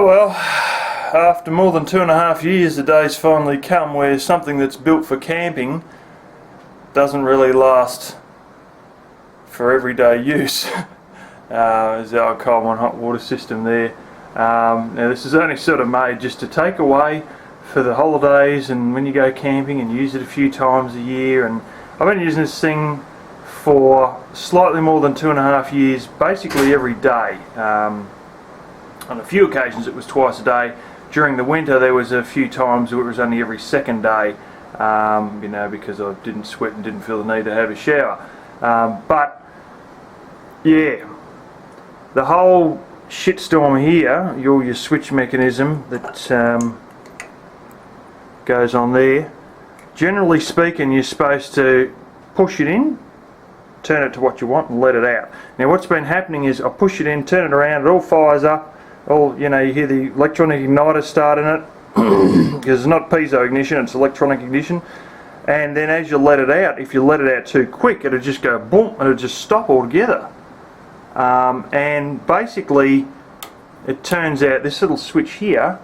Oh well, after more than 2.5 years the day's finally come where something that's built for camping doesn't really last for everyday use. Is our Coleman hot water system there. Now this is only sort of made just to take away for the holidays and when you go camping and use it a few times a year, and I've been using this thing for slightly more than 2.5 years, basically every day. On a few occasions it was twice a day. During the winter there was a few times where it was only every second day, you know, because I didn't sweat and didn't feel the need to have a shower. But yeah, the whole shitstorm here, your switch mechanism that goes on there, generally speaking you're supposed to push it in, turn it to what you want and let it out. Now what's been happening is I push it in, turn it around, it all fires up, all, you know, you hear the electronic igniter starting it because it's not piezo ignition, it's electronic ignition, and then as you let it out, if you let it out too quick it'll just go boom and it'll just stop altogether. And basically it turns out this little switch here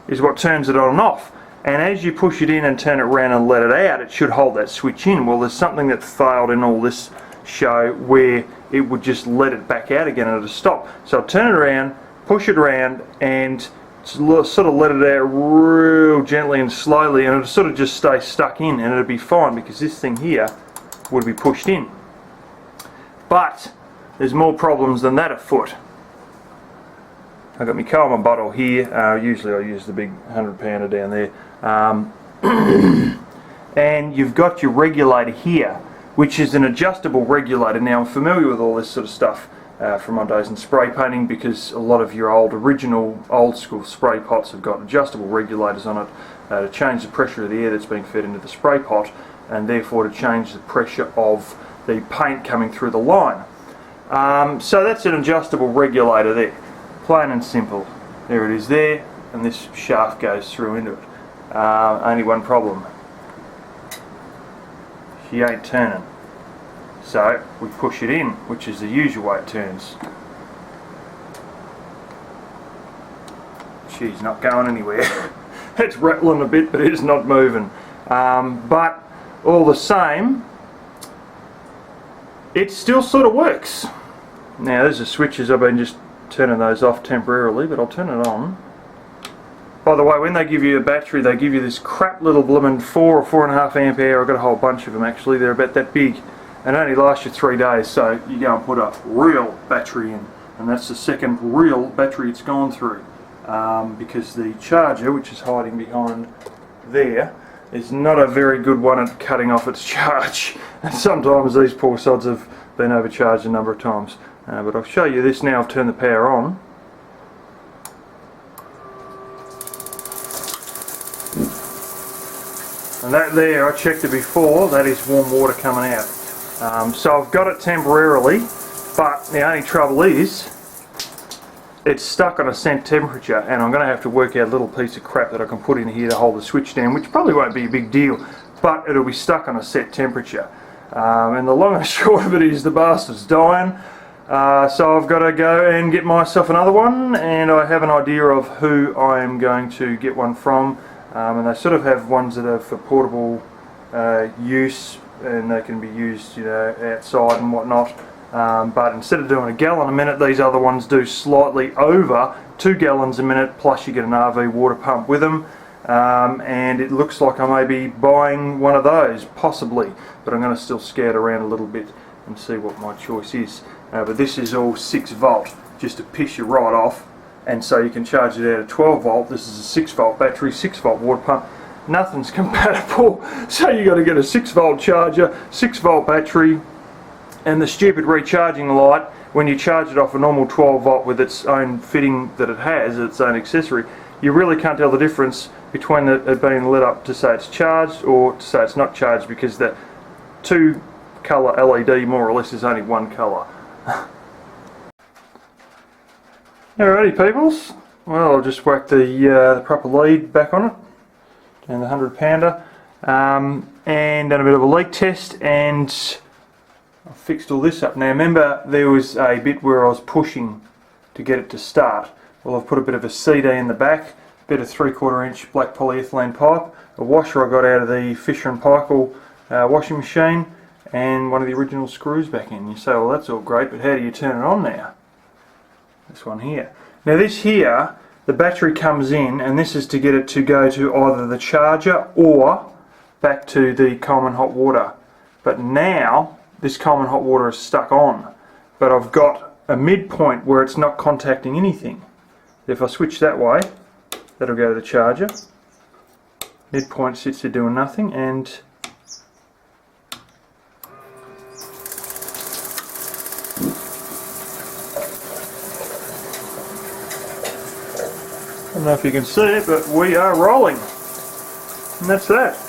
is what turns it on and off, and as you push it in and turn it around and let it out, it should hold that switch in. Well, there's something that failed in all this show where it would just let it back out again and it'll stop. So I'll turn it around, push it around, and sort of let it out real gently and slowly, and it'll sort of just stay stuck in and it'll be fine because this thing here would be pushed in. But there's more problems than that afoot. I've got my Coleman bottle here, usually I use the big 100-pounder down there, and you've got your regulator here, which is an adjustable regulator. Now I'm familiar with all this sort of stuff from my days in spray painting, because a lot of your original old school spray pots have got adjustable regulators on it to change the pressure of the air that's being fed into the spray pot, and therefore to change the pressure of the paint coming through the line. So that's an adjustable regulator there, plain and simple. There it is there, and this shaft goes through into it. Only one problem, she ain't turning. So we push it in, which is the usual way it turns. She's not going anywhere. It's rattling a bit, but it's not moving. But all the same, it still sort of works. Now there's the switches, I've been just turning those off temporarily, but I'll turn it on. By the way, when they give you a battery, they give you this crap little blooming 4 or 4.5 amp hour. I've got a whole bunch of them actually, they're about that big, and only last you 3 days, so you go and put a real battery in, and that's the second real battery it's gone through, because the charger, which is hiding behind there, is not a very good one at cutting off its charge, and sometimes these poor sods have been overcharged a number of times. But I'll show you this now. I've turned the power on. And that there, I checked it before, that is warm water coming out. So I've got it temporarily, but the only trouble is it's stuck on a set temperature, and I'm going to have to work out a little piece of crap that I can put in here to hold the switch down, which probably won't be a big deal, but it'll be stuck on a set temperature. And the long and short of it is the bastard's dying. So I've got to go and get myself another one, and I have an idea of who I am going to get one from, and they sort of have ones that are for portable use, and they can be used, you know, outside and whatnot, but instead of doing a gallon a minute, these other ones do slightly over 2 gallons a minute, plus you get an RV water pump with them, and it looks like I may be buying one of those, possibly, but I'm going to still scout around a little bit and see what my choice is. But this is all 6 volt, just to piss you right off, and so you can charge it out of 12 volt. This is a 6 volt battery, 6 volt water pump. Nothing's compatible, so you got to get a 6 volt charger, 6 volt battery, and the stupid recharging light. When you charge it off a normal 12 volt with its own fitting that it has, its own accessory, you really can't tell the difference between it being lit up to say it's charged or to say it's not charged, because the 2 colour LED more or less is only 1 colour. Alrighty peoples, well, I'll just whack the proper lead back on it, and the 100-pounder, and done a bit of a leak test, and I fixed all this up. Now remember, there was a bit where I was pushing to get it to start. Well, I've put a bit of a CD in the back, a bit of 3/4 inch black polyethylene pipe, a washer I got out of the Fisher & Paykel washing machine, and one of the original screws back in. You say, well, that's all great, but how do you turn it on now? This one here. Now this here, the battery comes in, and this is to get it to go to either the charger or back to the Coleman hot water. But now this Coleman hot water is stuck on, but I've got a midpoint where it's not contacting anything. If I switch that way, that'll go to the charger. Midpoint sits there doing nothing, and I don't know if you can see it, but we are rolling. And that's that.